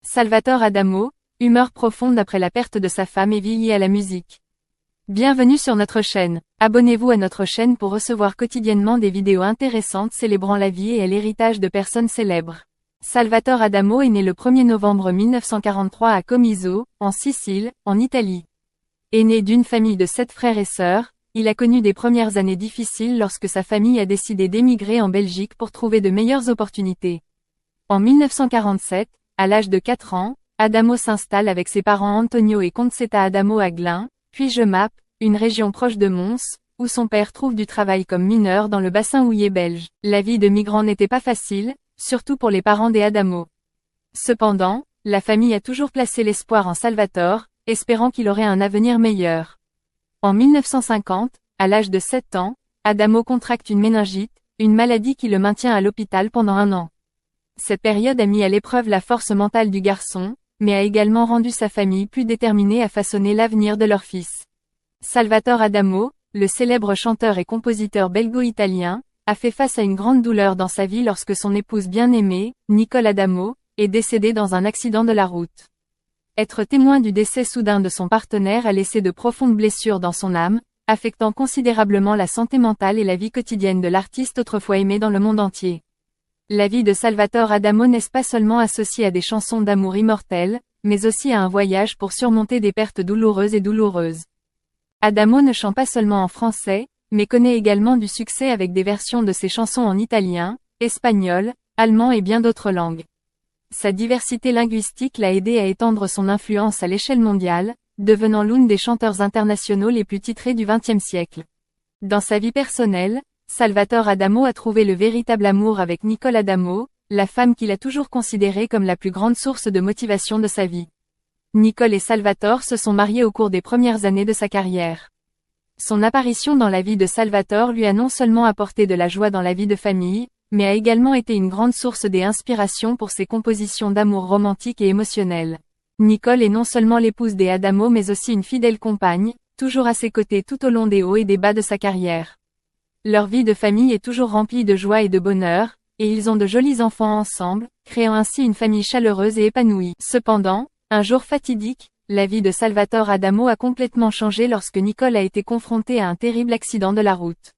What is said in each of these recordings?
Salvatore Adamo, humeur profonde après la perte de sa femme et vie liée à la musique. Bienvenue sur notre chaîne. Abonnez-vous à notre chaîne pour recevoir quotidiennement des vidéos intéressantes célébrant la vie et l'héritage de personnes célèbres. Salvatore Adamo est né le 1er novembre 1943 à Comiso, en Sicile, en Italie. Aîné d'une famille de 7 frères et sœurs, il a connu des premières années difficiles lorsque sa famille a décidé d'émigrer en Belgique pour trouver de meilleures opportunités. En 1947, à l'âge de 4 ans, Adamo s'installe avec ses parents Antonio et Concetta Adamo à Glin, puis Jemappes, une région proche de Mons, où son père trouve du travail comme mineur dans le bassin houiller belge. La vie de migrant n'était pas facile, surtout pour les parents des Adamo. Cependant, la famille a toujours placé l'espoir en Salvatore, espérant qu'il aurait un avenir meilleur. En 1950, à l'âge de 7 ans, Adamo contracte une méningite, une maladie qui le maintient à l'hôpital pendant 1 an. Cette période a mis à l'épreuve la force mentale du garçon, mais a également rendu sa famille plus déterminée à façonner l'avenir de leur fils. Salvatore Adamo, le célèbre chanteur et compositeur belgo-italien, a fait face à une grande douleur dans sa vie lorsque son épouse bien-aimée, Nicole Adamo, est décédée dans un accident de la route. Être témoin du décès soudain de son partenaire a laissé de profondes blessures dans son âme, affectant considérablement la santé mentale et la vie quotidienne de l'artiste autrefois aimé dans le monde entier. La vie de Salvatore Adamo n'est pas seulement associée à des chansons d'amour immortelles, mais aussi à un voyage pour surmonter des pertes douloureuses. Adamo ne chante pas seulement en français, mais connaît également du succès avec des versions de ses chansons en italien, espagnol, allemand et bien d'autres langues. Sa diversité linguistique l'a aidé à étendre son influence à l'échelle mondiale, devenant l'une des chanteurs internationaux les plus titrés du XXe siècle. Dans sa vie personnelle, Salvatore Adamo a trouvé le véritable amour avec Nicole Adamo, la femme qu'il a toujours considérée comme la plus grande source de motivation de sa vie. Nicole et Salvatore se sont mariés au cours des premières années de sa carrière. Son apparition dans la vie de Salvatore lui a non seulement apporté de la joie dans la vie de famille, mais a également été une grande source d'inspiration pour ses compositions d'amour romantique et émotionnel. Nicole est non seulement l'épouse des Adamo mais aussi une fidèle compagne, toujours à ses côtés tout au long des hauts et des bas de sa carrière. Leur vie de famille est toujours remplie de joie et de bonheur, et ils ont de jolis enfants ensemble, créant ainsi une famille chaleureuse et épanouie. Cependant, un jour fatidique, la vie de Salvatore Adamo a complètement changé lorsque Nicole a été confrontée à un terrible accident de la route.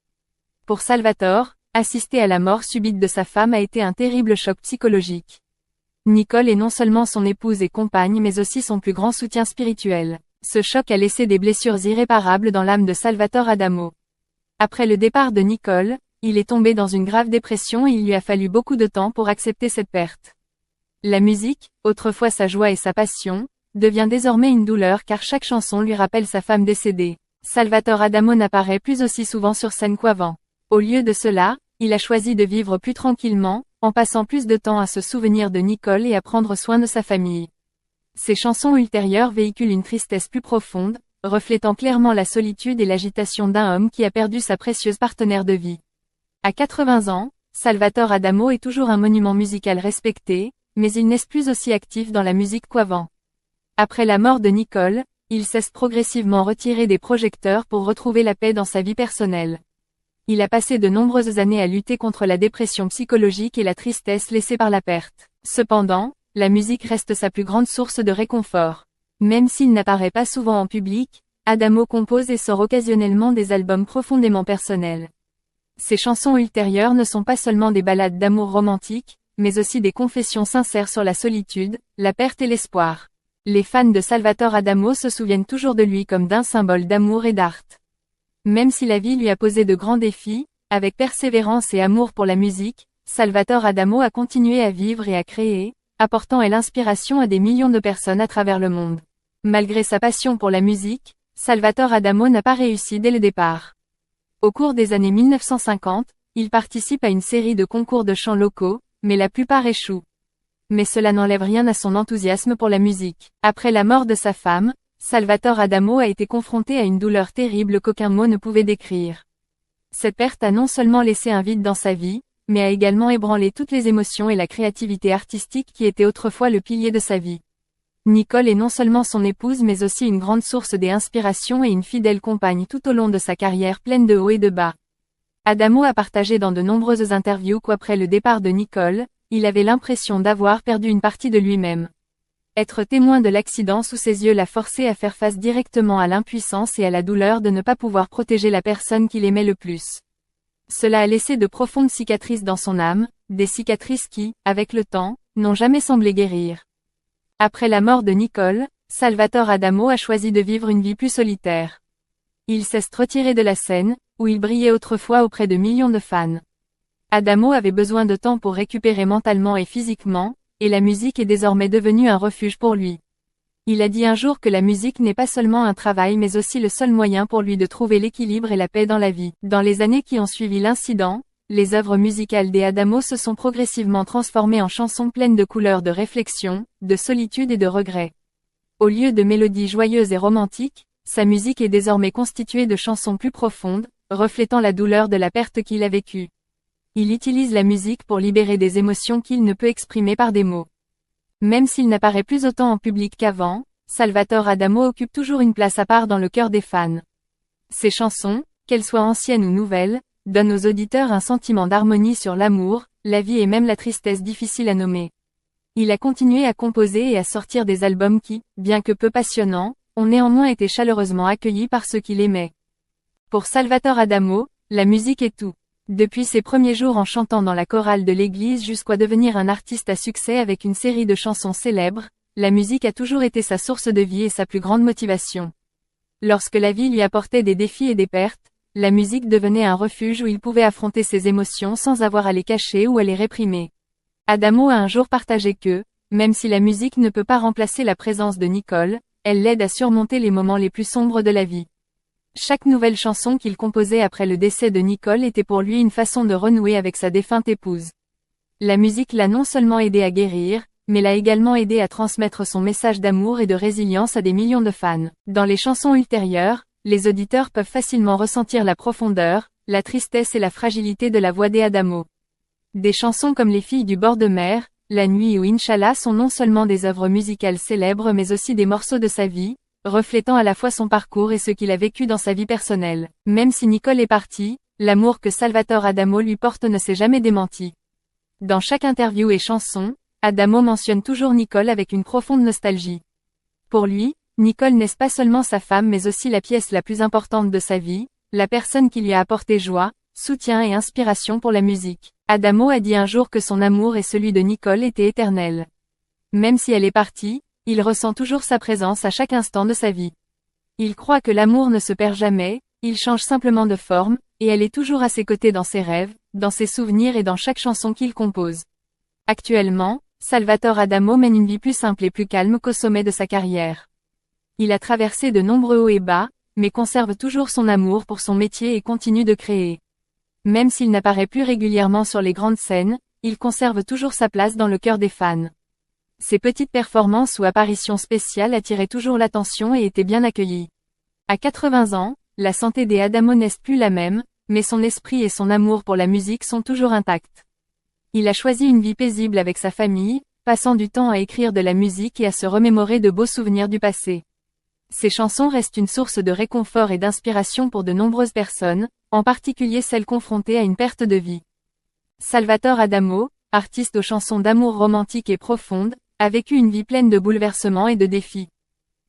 Pour Salvatore, assister à la mort subite de sa femme a été un terrible choc psychologique. Nicole est non seulement son épouse et compagne mais aussi son plus grand soutien spirituel. Ce choc a laissé des blessures irréparables dans l'âme de Salvatore Adamo. Après le départ de Nicole, il est tombé dans une grave dépression et il lui a fallu beaucoup de temps pour accepter cette perte. La musique, autrefois sa joie et sa passion, devient désormais une douleur car chaque chanson lui rappelle sa femme décédée. Salvatore Adamo n'apparaît plus aussi souvent sur scène qu'avant. Au lieu de cela, il a choisi de vivre plus tranquillement, en passant plus de temps à se souvenir de Nicole et à prendre soin de sa famille. Ses chansons ultérieures véhiculent une tristesse plus profonde, reflétant clairement la solitude et l'agitation d'un homme qui a perdu sa précieuse partenaire de vie. À 80 ans, Salvatore Adamo est toujours un monument musical respecté, mais il n'est plus aussi actif dans la musique qu'avant. Après la mort de Nicole, il s'est progressivement retiré des projecteurs pour retrouver la paix dans sa vie personnelle. Il a passé de nombreuses années à lutter contre la dépression psychologique et la tristesse laissée par la perte. Cependant, la musique reste sa plus grande source de réconfort. Même s'il n'apparaît pas souvent en public, Adamo compose et sort occasionnellement des albums profondément personnels. Ses chansons ultérieures ne sont pas seulement des ballades d'amour romantique, mais aussi des confessions sincères sur la solitude, la perte et l'espoir. Les fans de Salvatore Adamo se souviennent toujours de lui comme d'un symbole d'amour et d'art. Même si la vie lui a posé de grands défis, avec persévérance et amour pour la musique, Salvatore Adamo a continué à vivre et à créer, apportant l'inspiration à des millions de personnes à travers le monde. Malgré sa passion pour la musique, Salvatore Adamo n'a pas réussi dès le départ. Au cours des années 1950, il participe à une série de concours de chants locaux, mais la plupart échouent. Mais cela n'enlève rien à son enthousiasme pour la musique. Après la mort de sa femme, Salvatore Adamo a été confronté à une douleur terrible qu'aucun mot ne pouvait décrire. Cette perte a non seulement laissé un vide dans sa vie, mais a également ébranlé toutes les émotions et la créativité artistique qui étaient autrefois le pilier de sa vie. Nicole est non seulement son épouse mais aussi une grande source d'inspiration et une fidèle compagne tout au long de sa carrière pleine de hauts et de bas. Adamo a partagé dans de nombreuses interviews qu'après le départ de Nicole, il avait l'impression d'avoir perdu une partie de lui-même. Être témoin de l'accident sous ses yeux l'a forcé à faire face directement à l'impuissance et à la douleur de ne pas pouvoir protéger la personne qu'il aimait le plus. Cela a laissé de profondes cicatrices dans son âme, des cicatrices qui, avec le temps, n'ont jamais semblé guérir. Après la mort de Nicole, Salvatore Adamo a choisi de vivre une vie plus solitaire. Il s'est retiré de la scène, où il brillait autrefois auprès de millions de fans. Adamo avait besoin de temps pour récupérer mentalement et physiquement, et la musique est désormais devenue un refuge pour lui. Il a dit un jour que la musique n'est pas seulement un travail mais aussi le seul moyen pour lui de trouver l'équilibre et la paix dans la vie. Dans les années qui ont suivi l'incident, les œuvres musicales des Adamo se sont progressivement transformées en chansons pleines de couleurs de réflexion, de solitude et de regret. Au lieu de mélodies joyeuses et romantiques, sa musique est désormais constituée de chansons plus profondes, reflétant la douleur de la perte qu'il a vécue. Il utilise la musique pour libérer des émotions qu'il ne peut exprimer par des mots. Même s'il n'apparaît plus autant en public qu'avant, Salvatore Adamo occupe toujours une place à part dans le cœur des fans. Ses chansons, qu'elles soient anciennes ou nouvelles, donnent aux auditeurs un sentiment d'harmonie sur l'amour, la vie et même la tristesse difficile à nommer. Il a continué à composer et à sortir des albums qui, bien que peu passionnants, ont néanmoins été chaleureusement accueillis par ceux qui l'aimaient. Pour Salvatore Adamo, la musique est tout. Depuis ses premiers jours en chantant dans la chorale de l'église jusqu'à devenir un artiste à succès avec une série de chansons célèbres, la musique a toujours été sa source de vie et sa plus grande motivation. Lorsque la vie lui apportait des défis et des pertes, la musique devenait un refuge où il pouvait affronter ses émotions sans avoir à les cacher ou à les réprimer. Adamo a un jour partagé que, même si la musique ne peut pas remplacer la présence de Nicole, elle l'aide à surmonter les moments les plus sombres de la vie. Chaque nouvelle chanson qu'il composait après le décès de Nicole était pour lui une façon de renouer avec sa défunte épouse. La musique l'a non seulement aidé à guérir, mais l'a également aidé à transmettre son message d'amour et de résilience à des millions de fans. Dans les chansons ultérieures, les auditeurs peuvent facilement ressentir la profondeur, la tristesse et la fragilité de la voix d'Adamo. Des chansons comme Les filles du bord de mer, La nuit ou Inch'Allah sont non seulement des œuvres musicales célèbres mais aussi des morceaux de sa vie, reflétant à la fois son parcours et ce qu'il a vécu dans sa vie personnelle. Même si Nicole est partie, l'amour que Salvatore Adamo lui porte ne s'est jamais démenti. Dans chaque interview et chanson, Adamo mentionne toujours Nicole avec une profonde nostalgie. Pour lui, Nicole n'est pas seulement sa femme mais aussi la pièce la plus importante de sa vie, la personne qui lui a apporté joie, soutien et inspiration pour la musique. Adamo a dit un jour que son amour et celui de Nicole étaient éternels. Même si elle est partie, il ressent toujours sa présence à chaque instant de sa vie. Il croit que l'amour ne se perd jamais, il change simplement de forme, et elle est toujours à ses côtés dans ses rêves, dans ses souvenirs et dans chaque chanson qu'il compose. Actuellement, Salvatore Adamo mène une vie plus simple et plus calme qu'au sommet de sa carrière. Il a traversé de nombreux hauts et bas, mais conserve toujours son amour pour son métier et continue de créer. Même s'il n'apparaît plus régulièrement sur les grandes scènes, il conserve toujours sa place dans le cœur des fans. Ses petites performances ou apparitions spéciales attiraient toujours l'attention et étaient bien accueillies. À 80 ans, la santé des Adamo n'est plus la même, mais son esprit et son amour pour la musique sont toujours intacts. Il a choisi une vie paisible avec sa famille, passant du temps à écrire de la musique et à se remémorer de beaux souvenirs du passé. Ses chansons restent une source de réconfort et d'inspiration pour de nombreuses personnes, en particulier celles confrontées à une perte de vie. Salvatore Adamo, artiste aux chansons d'amour romantiques et profondes, a vécu une vie pleine de bouleversements et de défis.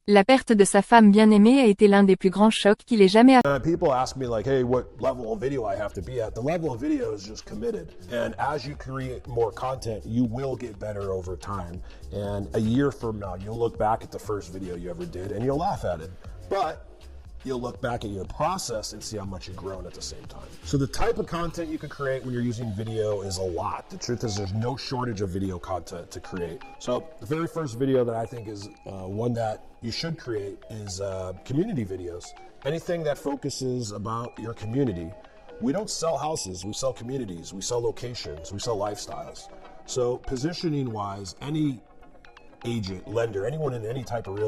La perte de sa femme bien-aimée a été l'un des plus grands chocs qu'il ait jamais People ask me like, hey, what level of video I have to be at. The level of video is just committed. And as you create more content, you will get better over time. And a year from now, you'll look back at the first video you ever did and you'll laugh at it. But you'll look back at your process and see how much you've grown at the same time. So the type of content you can create when you're using video is a lot. The truth is there's no shortage of video content to create. So the very first video that I think is one that you should create is community videos. Anything that focuses about your community. We don't sell houses, we sell communities, we sell locations, we sell lifestyles. So positioning wise, any agent, lender, anyone in any type of real